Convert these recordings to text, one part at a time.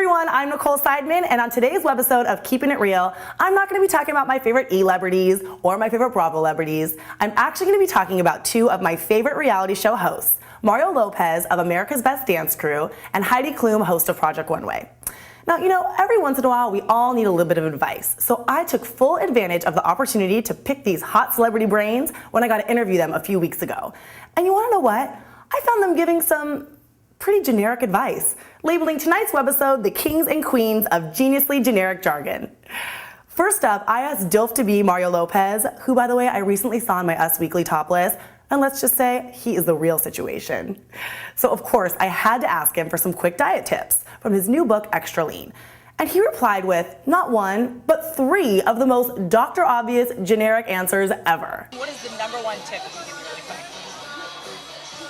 everyone, I'm Nicole Seidman, and on today's webisode of Keeping It Real, I'm not going to be talking about my favorite E-lebrities or my favorite Bravo-lebrities. I'm actually going to be talking about two of my favorite reality show hosts, Mario Lopez of America's Best Dance Crew and Heidi Klum, host of Project One Way. Now, every once in a while, we all need a little bit of advice, so I took full advantage of the opportunity to pick these hot celebrity brains when I got to interview them a few weeks ago. And you want to know what? I found them giving some pretty generic advice, labeling tonight's webisode the kings and queens of geniusly generic jargon. First up, I asked DILF to be Mario Lopez, who, by the way, I recently saw on my Us Weekly top list, and let's just say he is the real situation. So of course, I had to ask him for some quick diet tips from his new book, Extra Lean. And he replied with not one, but three of the most Dr. Obvious generic answers ever. What is the number one tip that you give me really quick?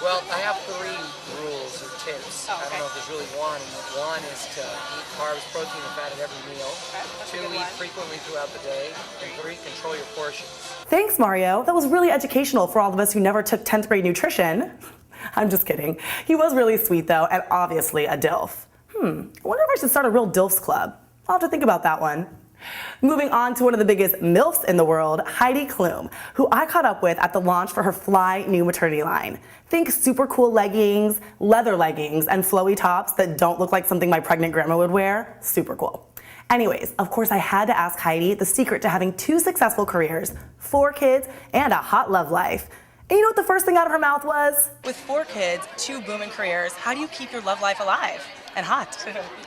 Well, I have three rules or tips. Oh, okay. I don't know if there's really one. One is to eat carbs, protein, and fat at every meal. Okay, Two, eat frequently throughout the day. And three, control your portions. Thanks, Mario. That was really educational for all of us who never took 10th grade nutrition. I'm just kidding. He was really sweet, though, and obviously a DILF. I wonder if I should start a real DILFs club. I'll have to think about that one. Moving on to one of the biggest MILFs in the world, Heidi Klum, who I caught up with at the launch for her Fly new maternity line. Think super cool leggings, leather leggings, and flowy tops that don't look like something my pregnant grandma would wear. Super cool. Anyways, of course I had to ask Heidi the secret to having 2 successful careers, 4 kids, and a hot love life. And you know what the first thing out of her mouth was? With 4 kids, 2 booming careers, how do you keep your love life alive and hot?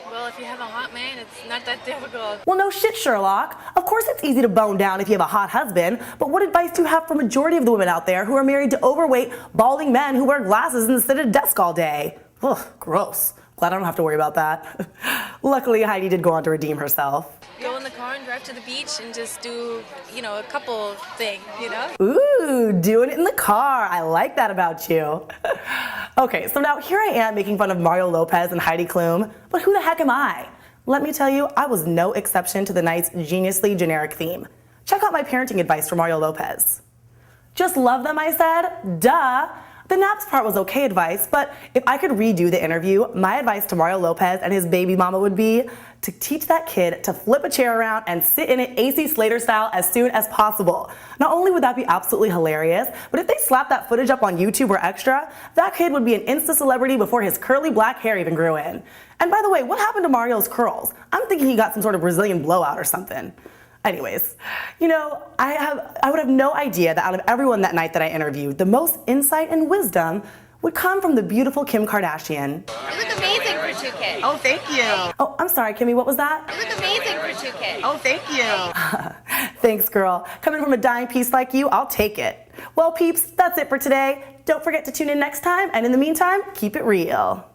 Well, if you have a hot man, it's not that difficult. Well, no shit, Sherlock. Of course it's easy to bone down if you have a hot husband, but what advice do you have for majority of the women out there who are married to overweight, balding men who wear glasses and sit at a desk all day? Ugh, gross. Glad I don't have to worry about that. Luckily, Heidi did go on to redeem herself. Go in the car and drive to the beach and just do, a couple thing, Ooh, doing it in the car. I like that about you. Okay, so now here I am making fun of Mario Lopez and Heidi Klum, but who the heck am I? Let me tell you, I was no exception to the night's geniusly generic theme. Check out my parenting advice for Mario Lopez. Just love them, I said? Duh. The naps part was okay advice, but if I could redo the interview, my advice to Mario Lopez and his baby mama would be to teach that kid to flip a chair around and sit in it AC Slater style as soon as possible. Not only would that be absolutely hilarious, but if they slapped that footage up on YouTube or Extra, that kid would be an Insta celebrity before his curly black hair even grew in. And by the way, what happened to Mario's curls? I'm thinking he got some sort of Brazilian blowout or something. Anyways, I would have no idea that out of everyone that night that I interviewed, the most insight and wisdom would come from the beautiful Kim Kardashian. You look amazing for 2 kids. Oh, thank you. Oh, I'm sorry, Kimmy, what was that? You look amazing for 2 kids. Oh, thank you. Thanks, girl. Coming from a dying piece like you, I'll take it. Well, peeps, that's it for today. Don't forget to tune in next time, and in the meantime, keep it real.